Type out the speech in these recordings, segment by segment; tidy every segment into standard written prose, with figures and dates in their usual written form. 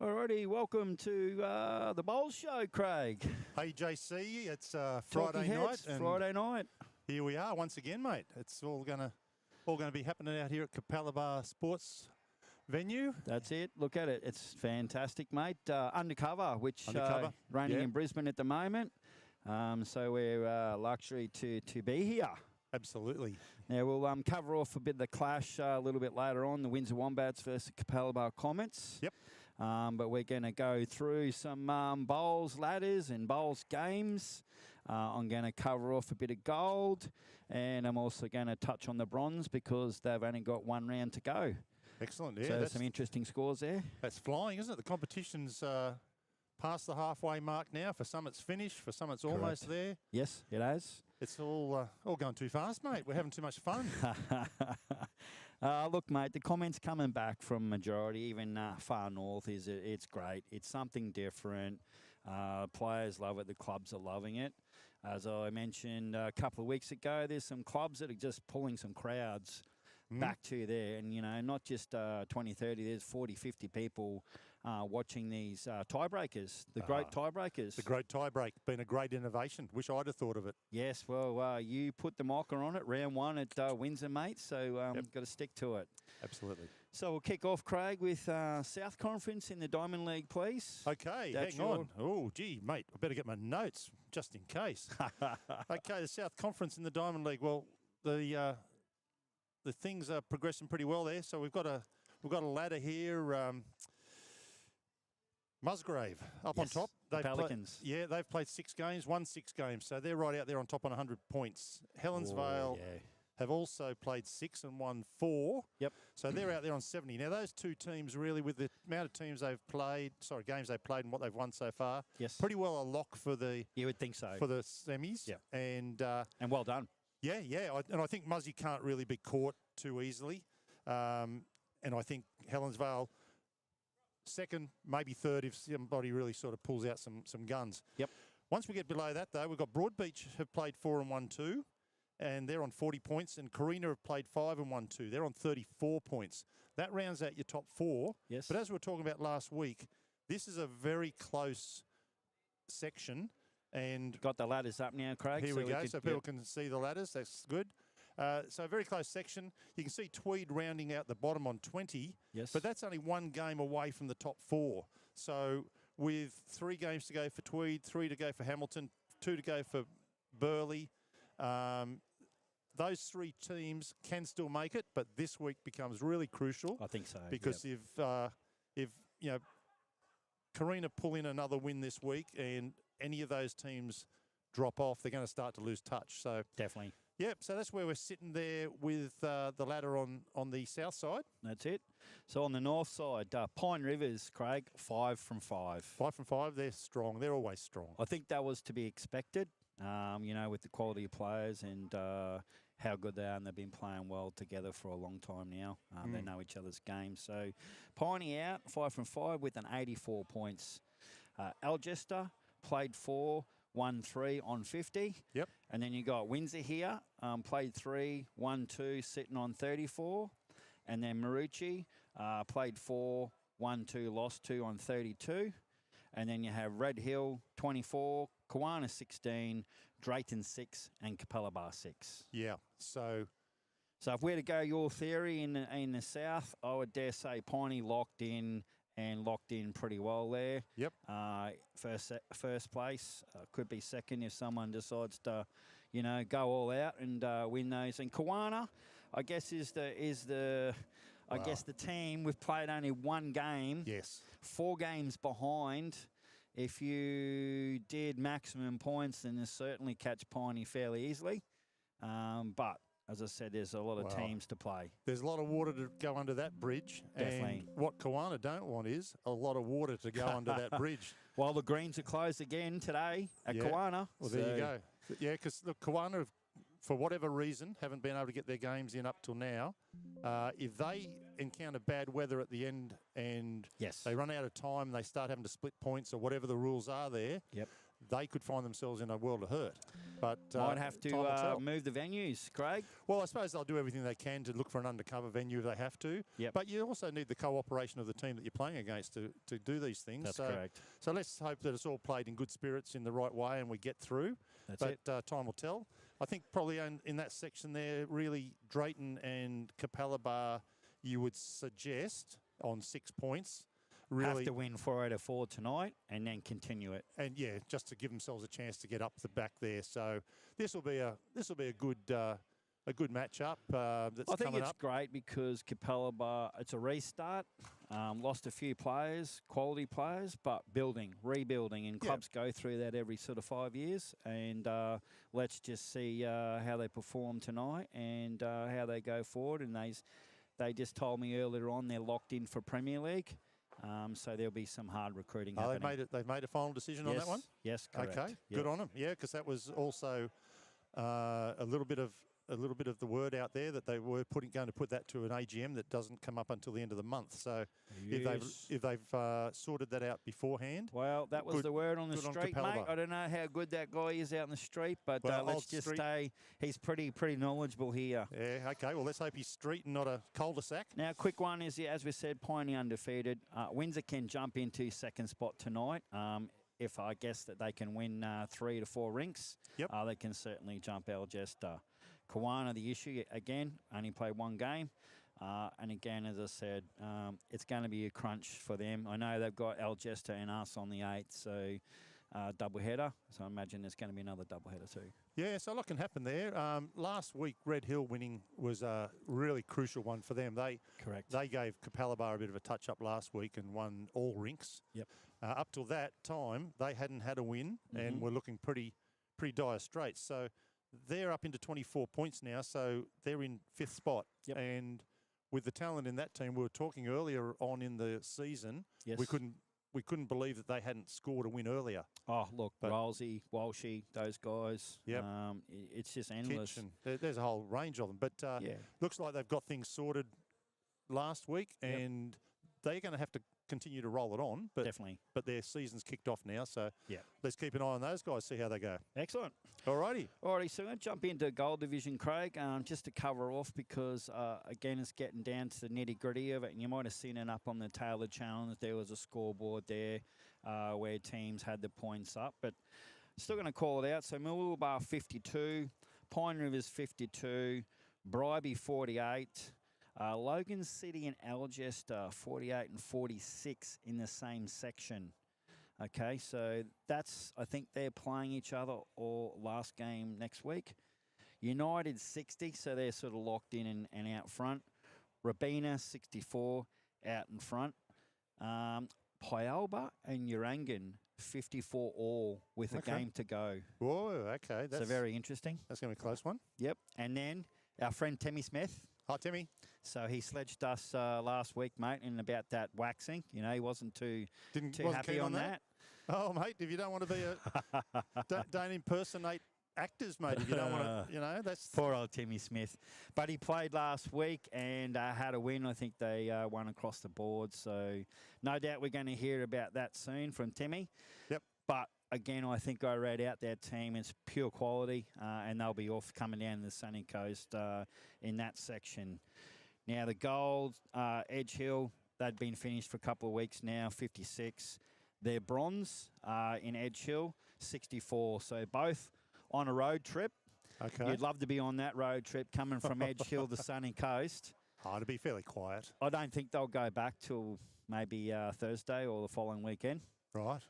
Alrighty, welcome to the Bowls Show, Craig. Hey JC, it's Talking Friday Heads, night. And Friday night. here we are once again, mate. It's all gonna be happening out here at Capalaba Sports venue. That's it. Look at it. It's fantastic, mate. Undercover, which running yeah. in Brisbane at the moment. So we're luxury to be here. Absolutely. Now we'll cover off a bit of the clash a little bit later on. The Windsor Wombats versus Capalaba Comets. Yep. But we're going to go through some bowls ladders and bowls games. I'm going to cover off a bit of gold, and I'm also going to touch on the bronze because they've only got one round to go. Excellent. Yeah, so some interesting scores there. That's flying, isn't it? The competition's past the halfway mark now. For some, it's finished. For some, it's almost there. Yes, it has. It's all going too fast, mate. We're having too much fun. Look, mate, the comments coming back from majority, even far north, it's great. It's something different. Players love it. The clubs are loving it. As I mentioned a couple of weeks ago, there's some clubs that are just pulling some crowds back to there. And, you know, not just 20, 30, there's 40, 50 people watching these tiebreakers, the Groat tiebreakers. The Groat tiebreak, been a great innovation. Wish I'd have thought of it. Yes, well, you put the marker on it, round one at Windsor, mate, so got to stick to it. Absolutely. So we'll kick off, Craig, with South Conference in the Diamond League, please. Okay, hang on. Oh, gee, mate, I better get my notes just in case. Okay, the South Conference in the Diamond League. Well, the things are progressing pretty well there. So we've got a ladder here. Musgrave up on top. Pelicans. They've played 6 games, won 6 games. So they're right out there on top on 100 points. Helensvale have also played 6 and won 4. Yep. So they're out there on 70. Now those two teams really, with the amount of games they've played and what they've won so far, pretty well a lock for the. You would think so. For the semis. Yeah. And well done. Yeah. And I think Muzzy can't really be caught too easily. And I think Helensvale second, maybe third if somebody really sort of pulls out some guns. Yep. Once we get below that, though, we've got Broadbeach have played 4 and won 2, and they're on 40 points. And Carina have played 5 and won 2. They're on 34 points. That rounds out your top 4. Yes. But as we were talking about last week, this is a very close section. And got the ladders up now, Craig. Here we go, so people can see the ladders. That's good. So a very close section. You can see Tweed rounding out the bottom on 20. Yes. But that's only 1 game away from the top 4. So with 3 games to go for Tweed, 3 to go for Hamilton, 2 to go for Burleigh, those 3 teams can still make it, but this week becomes really crucial. I think so. Because if you know, Carina pull in another win this week and any of those teams drop off, they're going to start to lose touch. So definitely. Yep, so that's where we're sitting there with the ladder on the south side. That's it. So on the north side, Pine Rivers, Craig, 5 from 5. 5 from 5, they're strong. They're always strong. I think that was to be expected, you know, with the quality of players and how good they are, and they've been playing well together for a long time now. They know each other's games. So Piney out, 5 from 5 with an 84 points. Algester played 4, won 3 on 50. Yep. And then you got Windsor here, played 3, won 2, sitting on 34. And then Marucci played 4, won 2, lost 2 on 32. And then you have Red Hill 24, Kawana 16, Drayton 6, and Capalaba 6. Yeah. So if we're to go your theory in the south, I would dare say Piney locked in pretty well there. Yep. First place, could be second if someone decides to, you know, go all out and win those. And Kawana, I guess I guess the team, we've played only 1 game. Yes. 4 games behind. If you did maximum points, then you certainly catch Piney fairly easily. But as I said, there's a lot of teams to play. There's a lot of water to go under that bridge. Definitely. And what Kawana don't want is a lot of water to go under that bridge. Well, the greens are closed again today at Kawana. Well, there you go. Yeah, because the Kawana, for whatever reason, haven't been able to get their games in up till now. If they encounter bad weather at the end and they run out of time, they start having to split points or whatever the rules are there, they could find themselves in a world of hurt. But Might have time will to tell. move the venues, Craig. Well, I suppose they'll do everything they can to look for an undercover venue if they have to. Yep. But you also need the cooperation of the team that you're playing against to do these things. That's correct. So let's hope that it's all played in good spirits in the right way and we get through. That's but it. Time will tell. I think probably in that section there, really Drayton and Capalaba, you would suggest on 6 points. Really Have to win 4 out of 4 tonight and then continue it. And yeah, just to give themselves a chance to get up the back there. So this will be a good matchup. That's I think coming it's up. great because Capalaba, it's a restart. Lost a few players, quality players, but rebuilding, and clubs go through that every sort of 5 years. And let's just see how they perform tonight and how they go forward. And they just told me earlier on they're locked in for Premier League. So there'll be some hard recruiting happening. They've made a final decision on that one? Yes, correct. Okay, Yep. good on them. Yeah, because that was also a little bit of the word out there that they were going to put that to an AGM that doesn't come up until the end of the month. So if they've sorted that out beforehand. Well, that was the word on the good on street, mate. Capalaba. I don't know how good that guy is out in the street, but Well, let's old just street- say he's pretty knowledgeable here. Yeah, okay. Well, let's hope he's street and not a cul-de-sac. Now, quick one is, as we said, Pioneer undefeated. Windsor can jump into second spot tonight. If I guess that they can win 3 to 4 rinks, Yep. they can certainly jump Algesta. Kawana, the issue, again, only played 1 game. And again, as I said, it's going to be a crunch for them. I know they've got Algesta and us on the 8th, so double header. So I imagine there's going to be another double header too. Yeah, so a lot can happen there. Last week, Red Hill winning was a really crucial one for them. Correct. They gave Capalaba a bit of a touch-up last week and won all rinks. Yep. Up till that time, they hadn't had a win and were looking pretty dire straits. So they're up into 24 points now, so they're in 5th spot. Yep. And with the talent in that team, we were talking earlier on in the season, Yes. we couldn't believe that they hadn't scored a win earlier. Oh, look, But- Rolsey, Walshy, those guys. Yep. It's just endless. Kitch, and there's a whole range of them. But looks like they've got things sorted last week, Yep. and they're going to have to continue to roll it on. But Definitely. But their season's kicked off now, so Yeah. let's keep an eye on those guys, see how they go. Excellent. Alrighty. Alrighty, so I'm going to jump into Gold Division, Craig, just to cover off because, again, it's getting down to the nitty-gritty of it, and you might have seen it up on the Taylor channel. There was a scoreboard there where teams had the points up, but still going to call it out. So Mooloolaba 52, Pine Rivers 52, Bribey 48, Logan City and Algesta 48 and 46 in the same section. Okay, so I think they're playing each other or last game next week. United 60, so they're sort of locked in and out front. Rabina 64 out in front. Pyalba and Urangan 54 all with a game to go. Whoa, okay. So very interesting. That's going to be a close one. Yep, and then our friend Timmy Smith. Hi, Timmy. So he sledged us last week, mate, in about that waxing. You know, he wasn't too Wasn't happy keen on that. Oh, mate, if you don't want to be don't impersonate actors, mate. If you don't want to, that's... Poor old Timmy Smith. But he played last week and had a win. I think they won across the board. So no doubt we're going to hear about that soon from Timmy. Yep. But again, I think I read out their team. It's pure quality, and they'll be off coming down the sunny coast in that section. Now, the gold, Edge Hill, they'd been finished for a couple of weeks now, 56. Their bronze in Edge Hill, 64. So both on a road trip. Okay. You'd love to be on that road trip coming from Edge Hill to sunny coast. Oh, it'll be fairly quiet. I don't think they'll go back till maybe Thursday or the following weekend. Right.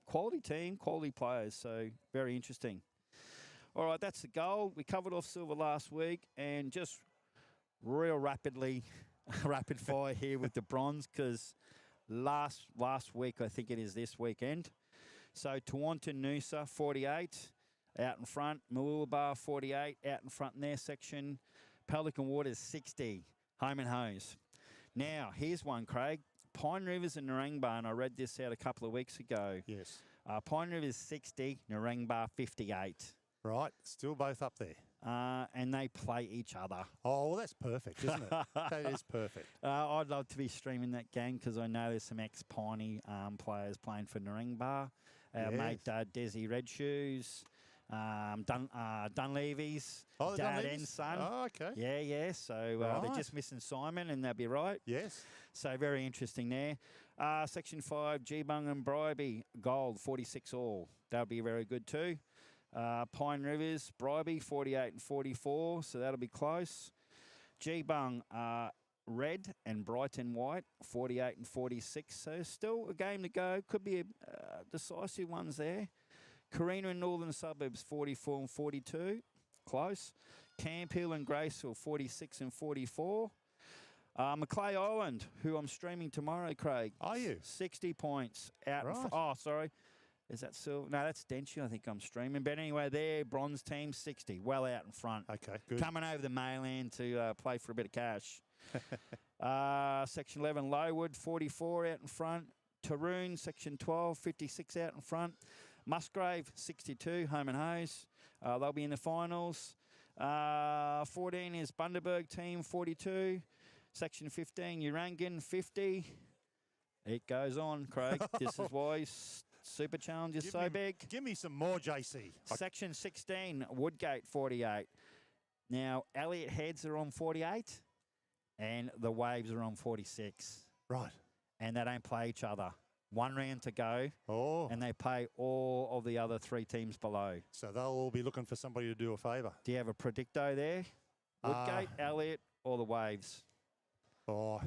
Quality team, quality players, so very interesting. All right, that's the gold. We covered off silver last week, and just real rapidly, rapid fire here with the bronze, because last week, I think it is this weekend. So Tawantin Noosa, 48, out in front. Mooloolaba, 48, out in front in their section. Pelican Waters, 60, home and hose. Now, here's one, Craig. Pine Rivers and Narangba, and I read this out a couple of weeks ago. Yes. Pine Rivers 60, Narangba 58. Right. Still both up there. And they play each other. Oh, well, that's perfect, isn't it? That is perfect. I'd love to be streaming that game because I know there's some ex-Piney players playing for Narangba Our mate Desi Red Shoes, Dunleavy's Oh, the dad Dunleavys? and son. Oh, okay. Yeah. So they're just missing Simon, and they'll be right. Yes. So very interesting there. Section 5, G-Bung and Bribey, gold, 46 all. That'll be very good too. Pine Rivers, Bribey, 48 and 44, so that'll be close. G-Bung, red and Brighton white, 48 and 46, so still a game to go. Could be decisive ones there. Carina and Northern Suburbs, 44 and 42, close. Camp Hill and Graceville, 46 and 44. Macleay Island, who I'm streaming tomorrow, Craig. Are you? 60 points out. Right. Oh, sorry. Is that silver? No, that's Denshi. I think I'm streaming. But anyway, there, bronze team, 60. Well out in front. Okay, good. Coming over the mainland to play for a bit of cash. Section 11, Lowood, 44 out in front. Taroon, Section 12, 56 out in front. Musgrave, 62, home and hose. They'll be in the finals. 14 is Bundaberg team, 42. Section 15, Urangan, 50. It goes on, Craig. This is why Super Challenge is so big. Give me some more, JC. Section 16, Woodgate, 48. Now, Elliott Heads are on 48, and the Waves are on 46. Right. And they don't play each other. One round to go, and they play all of the other three teams below. So they'll all be looking for somebody to do a favour. Do you have a predicto there? Woodgate, Elliott, or the Waves? Oh,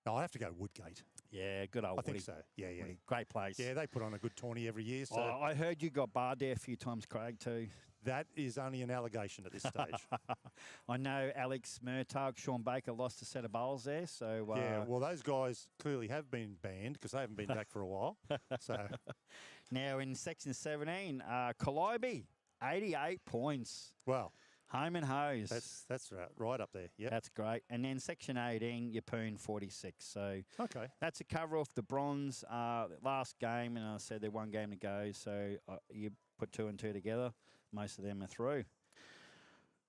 no, I have to go Woodgate. Yeah, good old I think Woody. so. Yeah. Woody. Great place. Yeah, they put on a good tourney every year. So I heard you got barred there a few times, Craig, too. that is only an allegation at this stage. I know Alex Murtagh, Sean Baker lost a set of bowls there. So yeah, well, those guys clearly have been banned because they haven't been back for a while. So now in Section 17, Calliope, 88 points. Well, home and hose. That's right up there. Yeah, that's great. And then Section 18, Yeppoon, 46. So okay, that's a cover off the bronze last game, and I said they're one game to go. So you put 2 and 2 together. Most of them are through.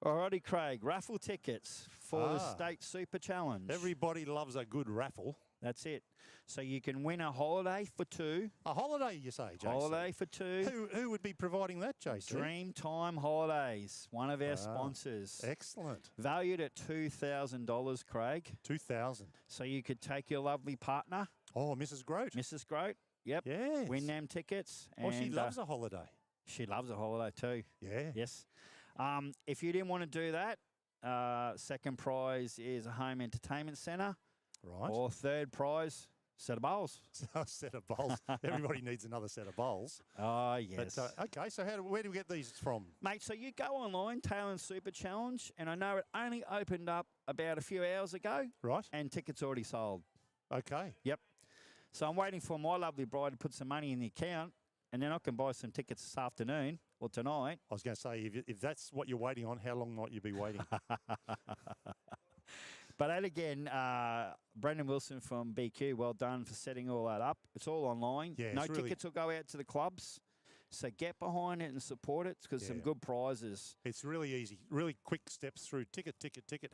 Alrighty, Craig. Raffle tickets for the State Super Challenge. Everybody loves a good raffle. That's it. So you can win a holiday for 2. A holiday, you say, Jason? Holiday for 2. Who would be providing that, Jason? Dreamtime Holidays, one of our sponsors. Excellent. Valued at $2,000, Craig. 2,000. So you could take your lovely partner. Oh, Mrs. Groat. Mrs. Groat. Yep. Yes. Win them tickets. Oh, she loves a holiday. She loves a holiday too. Yeah. Yes. If you didn't want to do that, second prize is a home entertainment centre. Right. Or third prize, set of bowls. A set of bowls. Everybody needs another set of bowls. Oh, yes. But, okay, so where do we get these from? Mate, so you go online, Tailland Super Challenge, and I know it only opened up about a few hours ago. Right. And tickets already sold. Okay. Yep. So I'm waiting for my lovely bride to put some money in the account, and then I can buy some tickets this afternoon or tonight. I was going to say, if that's what you're waiting on, how long might you be waiting? But then again, Brendan Wilson from BQ, well done for setting all that up. It's all online. Yeah, no tickets will go out to the clubs. So get behind it and support it because some good prizes. It's really easy. Really quick steps through. Ticket.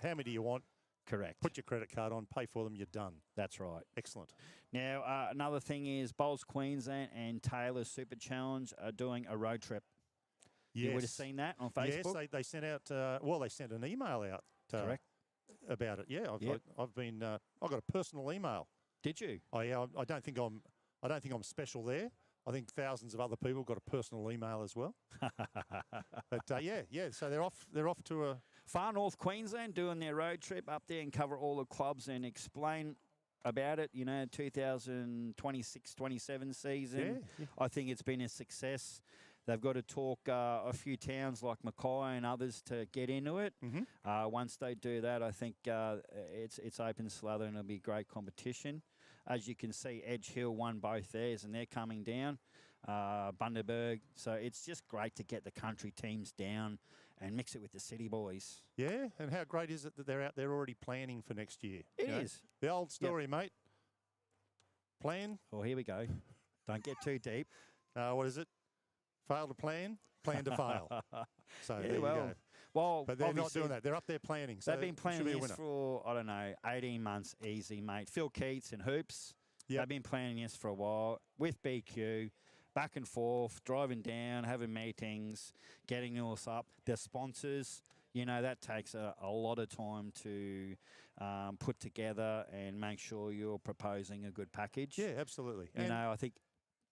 How many do you want? Correct. Put your credit card on, pay for them, you're done. That's right. Excellent. Now, another thing is Bowls Queensland and Taylor Super Challenge are doing a road trip. Yes. You would have seen that on Facebook? Yes, they sent out, they sent an email out. Correct. About it. Yeah, I've been, I got a personal email. Did you? Oh yeah, I don't think I'm special there. I think thousands of other people got a personal email as well. But yeah. So they're off to a Far North Queensland doing their road trip up there and cover all the clubs and explain about it. 2026-27 season. Yeah. I think it's been a success. They've got to talk a few towns like Mackay and others to get into it. Mm-hmm. Once they do that, I think it's open slather and it'll be great competition. As you can see, Edge Hill won both theirs and they're coming down. Bundaberg. So it's just great to get the country teams down and mix it with the city boys. Yeah, and how great is it that they're out there already planning for next year? It is. The old story, mate. Plan. Oh, here we go. Don't get too deep. What is it? Fail to plan to fail. So yeah, there you go. Well, but they're not doing that. They're up there planning. So they've been planning this for, 18 months easy, mate. Phil Keats and Hoops. Yep. They've been planning this for a while with BQ. back and forth, driving down, having meetings, getting us up. The sponsors, that takes a lot of time to put together and make sure you're proposing a good package. Yeah, absolutely. I think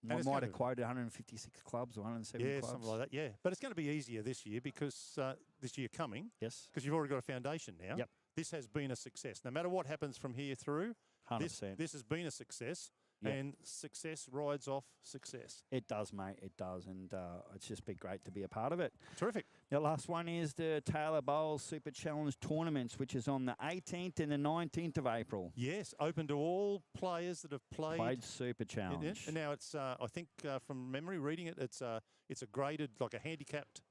I might have quoted 156 clubs or 170 clubs. Yeah, something like that, yeah. But it's going to be easier this year because this year coming. Yes. Because you've already got a foundation now. Yep. This has been a success. No matter what happens from here through, 100%. This has been a success. Yep. And success rides off success. It does, mate. It does. And it's just been great to be a part of it. Terrific. The last one is the Taylor Bowles Super Challenge Tournaments, which is on the 18th and the 19th of April. Yes, open to all players that have played Super Challenge. And now it's, I think from memory, reading it, it's a graded, like a handicapped.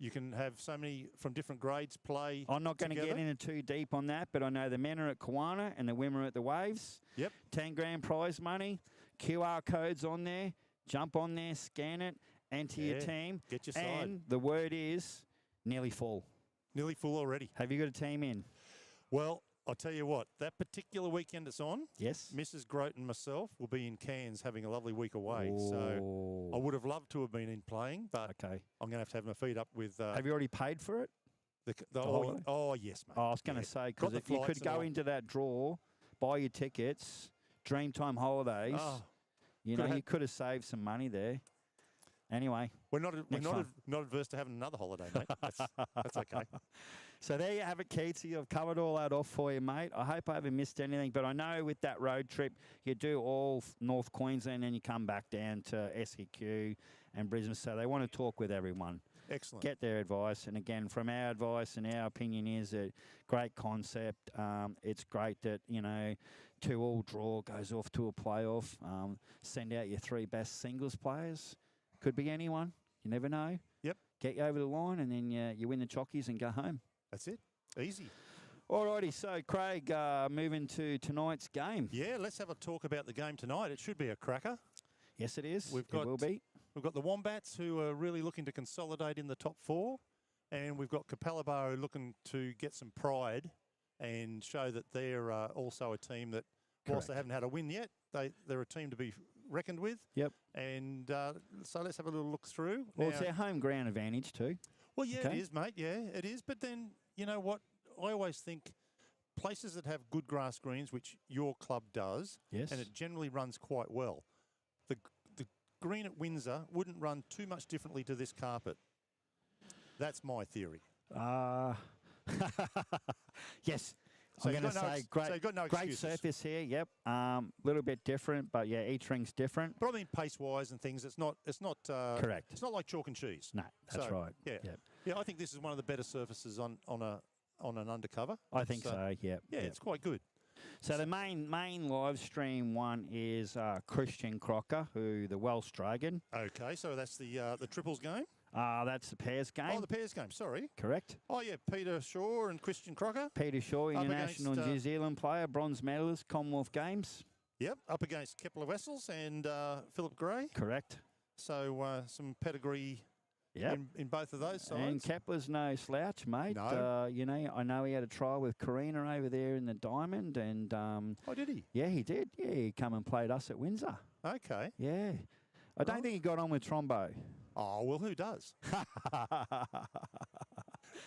You can have so many from different grades play. I'm not going to get into too deep on that, but I know the men are at Kiwana and the women are at the Waves. Yep. 10 grand prize money, QR codes on there. Jump on there, scan it, enter your team. Get your side. And the word is nearly full. Nearly full already. Have you got a team in? Well, I'll tell you what, that particular weekend it's on, yes, Mrs. Groat and myself will be in Cairns having a lovely week away. Oh. So I would have loved to have been in playing, but okay, I'm going to have my feet up with... have you already paid for it? Oh, yes, mate. Oh, I was going to say, because if you could go into that draw, buy your tickets, Dreamtime Holidays, you could have saved some money there. Anyway, we're not adverse to having another holiday, mate. That's okay. So there you have it, Keatsy. I've covered all that off for you, mate. I hope I haven't missed anything, but I know with that road trip, you do all North Queensland and you come back down to SEQ and Brisbane. So they want to talk with everyone. Excellent. Get their advice. And again, from our advice and our opinion is a great concept. It's great that, 2-all draw goes off to a playoff. Send out your 3 best singles players. Could be anyone. You never know. Yep. Get you over the line and then you win the chockies and go home. That's it. Easy. Alrighty, so Craig, moving to tonight's game. Yeah, let's have a talk about the game tonight. It should be a cracker. Yes, it is. It will be. We've got the Wombats who are really looking to consolidate in the top 4. And we've got Capalaba looking to get some pride and show that they're also a team that, whilst they haven't had a win yet, they're a team to be reckoned with. Yep. And so let's have a little look through. Well, it's our home ground advantage too. Well, yeah, it is, mate. Yeah, it is. But then, you know what? I always think places that have good grass greens, which your club does, yes, and it generally runs quite well. The green at Windsor wouldn't run too much differently to this carpet. That's my theory. Yes. So I'm going to say great surface here. Yep, little bit different, but yeah, each ring's different. But I mean, pace-wise and things, it's not correct. It's not like chalk and cheese. No, that's right. Yeah, yep. Yeah. I think this is one of the better surfaces on an undercover. I think so. Yeah. Yeah, it's quite good. So the main live stream one is Christian Crocker, who the Welsh Dragon. Okay, so that's the triples game. That's the pairs game. Oh, the pairs game, sorry. Correct. Oh, yeah, Peter Shaw and Christian Crocker. Peter Shaw, international New Zealand player, bronze medalist, Commonwealth Games. Yep, up against Kepler Wessels and Philip Gray. Correct. So some pedigree in both of those sides. And Kepler's no slouch, mate. No. I know he had a trial with Karina over there in the Diamond. And oh, did he? Yeah, he did. Yeah, he come and played us at Windsor. Okay. Yeah. I don't think he got on with Trombo. Oh, well, who does?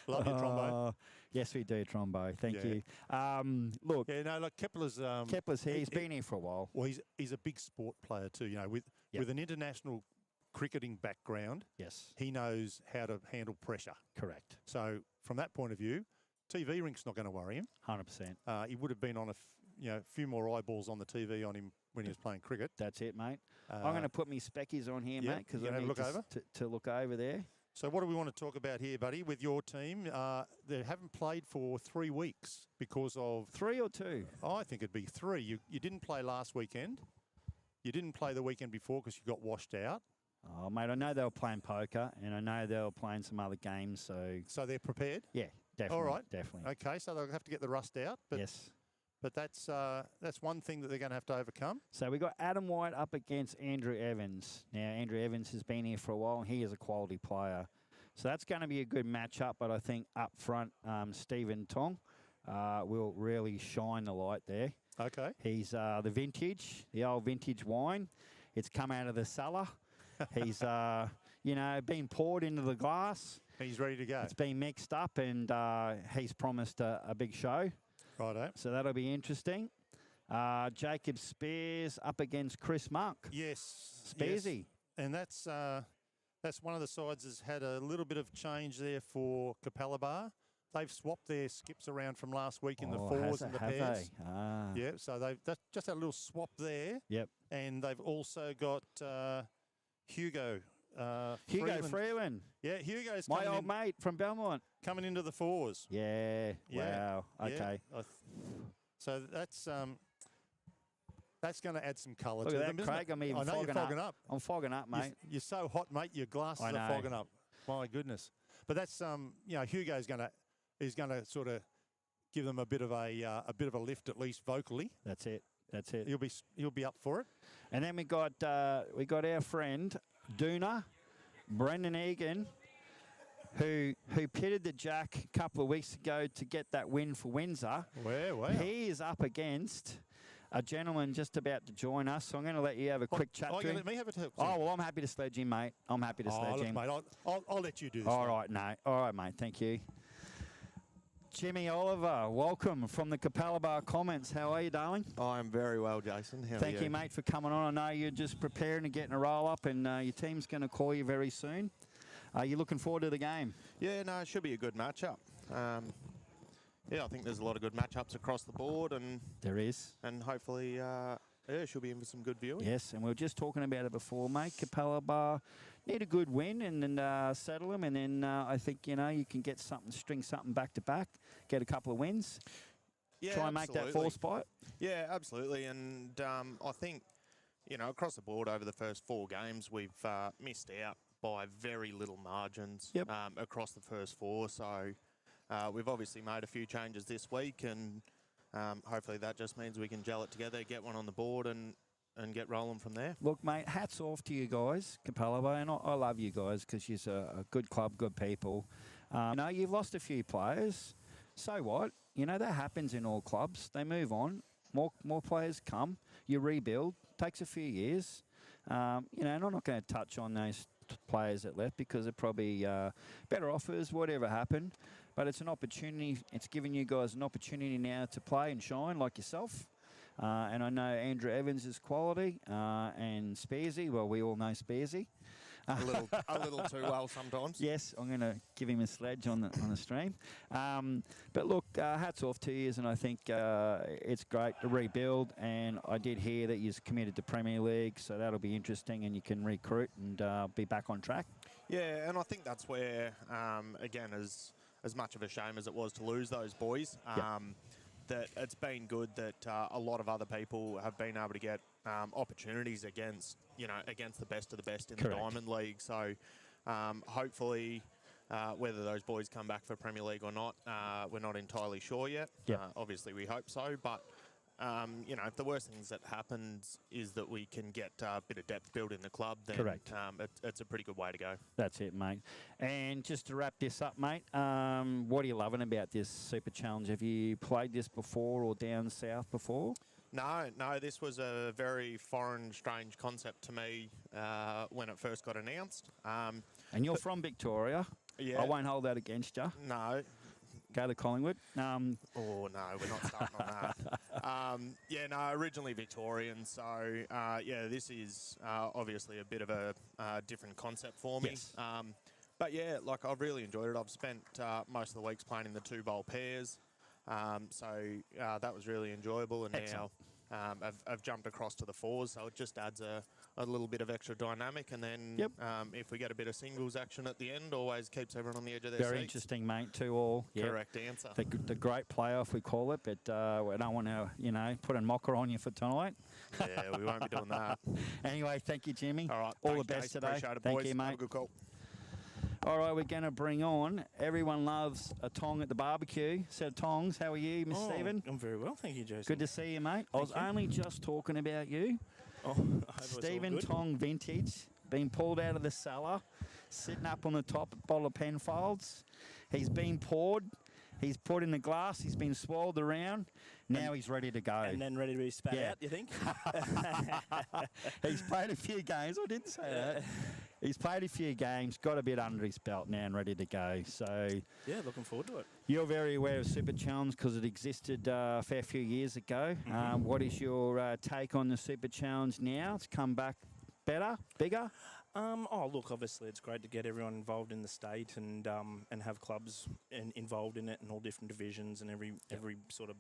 Love your Trombo. Yes, we do, Trombo. Thank you. Look. Yeah, no, like Kepler's here. He's been here for a while. Well, he's a big sport player too, with an international cricketing background. Yes. He knows how to handle pressure. Correct. So from that point of view, TV rink's not going to worry him. 100%. He would have been on a few more eyeballs on the TV on him when he was playing cricket. That's it, mate. I'm going to put me speckies on here, mate, because I need to look over there. So what do we want to talk about here, buddy, with your team? They haven't played for 3 weeks because of... 3 or 2? I think it'd be 3. You didn't play last weekend. You didn't play the weekend before because you got washed out. Oh, mate, I know they were playing poker, and I know they were playing some other games, So they're prepared? Yeah, definitely. All right. Definitely. Okay, so they'll have to get the rust out. But yes. But that's one thing that they're going to have to overcome. So we got Adam White up against Andrew Evans. Now, Andrew Evans has been here for a while, and he is a quality player. So that's going to be a good matchup, but I think up front, Stephen Tong will really shine the light there. Okay. He's the old vintage wine. It's come out of the cellar. He's, been poured into the glass. He's ready to go. It's been mixed up, and he's promised a big show. Righto. So that'll be interesting. Jacob Spears up against Chris Monk. Yes. Spearsy. Yes. And that's one of the sides that's had a little bit of change there for Capalaba. They've swapped their skips around from last week in the fours and the pairs. Yeah, so they've just had a little swap there. Yep. And they've also got Hugo. Freeland. Yeah, Hugo's my old mate from Belmont. Coming into the fours. Yeah. Wow. Okay. Yeah. So that's going to add some colour Look to at them, that, isn't Craig. it? I'm even I know you're fogging up. I'm fogging up, mate. You're so hot, mate. Your glasses are fogging up. My goodness. But that's Hugo's he's going to sort of give them a bit of a lift, at least vocally. That's it. He'll be up for it. And then we got our friend Doona, Brendan Egan, who pitted the Jack a couple of weeks ago to get that win for Windsor. Wow. He is up against a gentleman just about to join us, so I'm going to let you have a quick chat to him. Let me have a talk. Oh, well, I'm happy to sledge him, mate. I'm happy to sledge him. Mate, I'll let you do this. All right, mate. Thank you. Jimmy Oliver, welcome from the Capalaba Comets. How are you, darling? I'm very well, Jason. How Thank are you? you, mate, for coming on. I know you're just preparing and getting a roll up, and your team's going to call you very soon. Are you looking forward to the game? Yeah, no, it should be a good matchup. I think there's a lot of good matchups across the board, and there is, and hopefully, should be in for some good viewing. Yes, and we were just talking about it before, mate. Capalaba need a good win and then settle them, and then I think you can get string something back to back, get a couple of wins. Yeah, try and make that 4 spot. Yeah, absolutely, and I think across the board over the first 4 games we've missed out by very little margins. Yep. Across the first 4, so. We've obviously made a few changes this week, and hopefully that just means we can gel it together, get one on the board, and get rolling from there. Look, mate, hats off to you guys, Capalaba, and I love you guys because you're a good club, good people. You've lost a few players. So what? That happens in all clubs. They move on. More players come. You rebuild. Takes a few years. And I'm not going to touch on those players that left because they're probably better offers, whatever happened. But it's an opportunity. It's giving you guys an opportunity now to play and shine like yourself. And I know Andrew Evans is quality. And Spearsy, well, we all know Spearsy. A little too well sometimes. Yes, I'm going to give him a sledge on the stream. But look, hats off to you, and I think it's great to rebuild. And I did hear that you're committed to Premier League, so that'll be interesting, and you can recruit and be back on track. Yeah, and I think that's where, again, as much of a shame as it was to lose those boys, that it's been good that a lot of other people have been able to get opportunities against the best of the best in Correct. the Diamond League. So hopefully, whether those boys come back for Premier League or not, we're not entirely sure yet. Yep. Obviously, we hope so, but if the worst things that happens is that we can get a bit of depth built in the club, then Correct. It's a pretty good way to go. That's it, mate. And just to wrap this up, mate, what are you loving about this Super Challenge? Have you played this before or down south before? No, this was a very foreign, strange concept to me when it first got announced. And you're from Victoria. Yeah. I won't hold that against you. No. Go to Collingwood. Oh, no, we're not starting on that. Originally Victorian, so, this is obviously a bit of a different concept for me. Yes. But, yeah, I've really enjoyed it. I've spent most of the weeks playing in the 2-bowl pairs, so that was really enjoyable, and Excellent. now I've jumped across to the 4s, so it just adds a little bit of extra dynamic, and then if we get a bit of singles action at the end, always keeps everyone on the edge of their seats. Very interesting, mate, 2-all. Yep. Correct answer. The great playoff, we call it, but we don't want to, put a mocker on you for tonight. Yeah, we won't be doing that. Anyway, thank you, Jimmy. All right. All Thanks, the best Jace. today. Appreciate it, Thank boys. you, mate. Have a good call. All right, we're going to bring on, everyone loves a tong at the barbecue. Set of tongs. How are you, Miss Stephen? I'm very well, thank you, Jason. Good to see you, mate. I was only just talking about you. I hope it's all Stephen good. Tong Vintage, been pulled out of the cellar, sitting up on the top bottle of Penfolds. He's been poured. He's put in the glass. He's been swirled around. Now he's ready to go. And then ready to be spat out, you think? He's played a few games. I didn't say that. He's played a few games, got a bit under his belt now and ready to go. So Yeah, looking forward to it. you're very aware of Super Challenge because it existed a fair few years ago. What is your take on the Super Challenge now? It's come back better, bigger? Oh, look, obviously it's great to get everyone involved in the state and have clubs involved in it and all different divisions, and every sort of,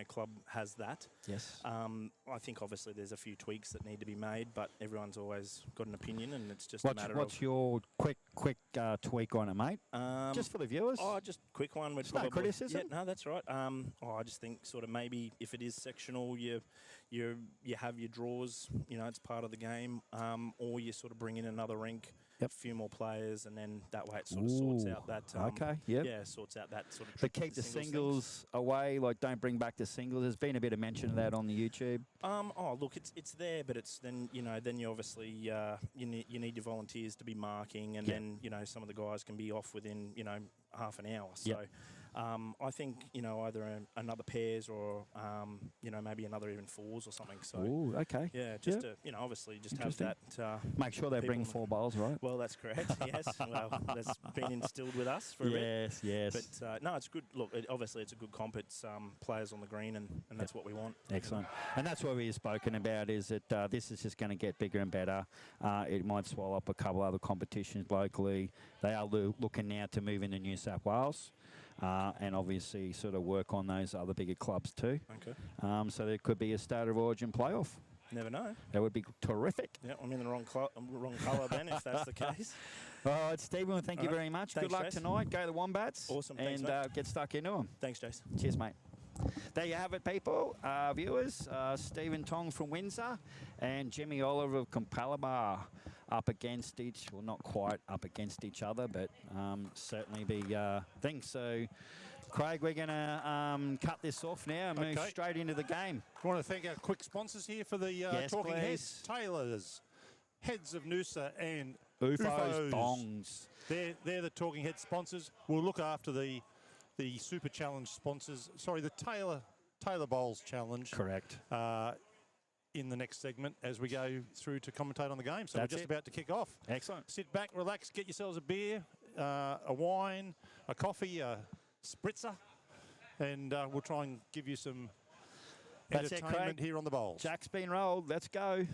club has that. Yes. I think obviously there's a few tweaks that need to be made, but everyone's always got an opinion, and it's just a matter What's your quick tweak on it, mate? Just for the viewers? Oh, just quick one. It's no criticism. Yeah, no, that's right. I just think sort of maybe if it is sectional, you have your draws. It's part of the game. Or you sort of bring in another rink, a few more players, and then that way it sort of sorts out that. Sorts out that sort of. But keep the singles away. Like, don't bring back the singles. There's been a bit of mention of that on the YouTube. Oh, look, it's there, but it's then you obviously you need your volunteers to be marking, and then some of the guys can be off within half an hour. So. I think either another pairs or maybe another even fours or something. So okay. Yeah, just to obviously just have that. Make sure they bring 4 bowls, right? Well, that's correct. Yes. Well, that's been instilled with us for a bit. Yes. But no, it's good. Look, obviously it's a good comp. It's players on the green, and that's what we want. Excellent. And that's what we've spoken about, is that this is just going to get bigger and better. It might swallow up a couple other competitions locally. They are looking now to move into New South Wales. And obviously sort of work on those other bigger clubs too. Okay. So there could be a State of Origin playoff. Never know. That would be terrific. Yeah, I'm in the wrong colour then, if that's the case. All right, Stephen, thank you very much. Thanks, Good luck Jason. tonight. Go the Wombats. Awesome. And Thanks, get stuck into them. Thanks, Jason. Cheers, mate. There you have it, people, viewers. Stephen Tong from Windsor and Jimmy Oliver of Capalaba up against not quite up against each other, but certainly big things. So, Craig, we're going to cut this off now and move straight into the game. I want to thank our quick sponsors here for the Talking Heads. Taylors, Heads of Noosa and UFOs Bongs. They're the Talking Head sponsors. We'll look after the Super Challenge sponsors. Sorry, the Taylor Bowls Challenge. Correct. In the next segment as we go through to commentate on the game. So That's we're just about to kick off. Excellent. Sit back, relax, get yourselves a beer, a wine, a coffee, a spritzer, and we'll try and give you some entertainment here on the bowls. Jack's been rolled. Let's go.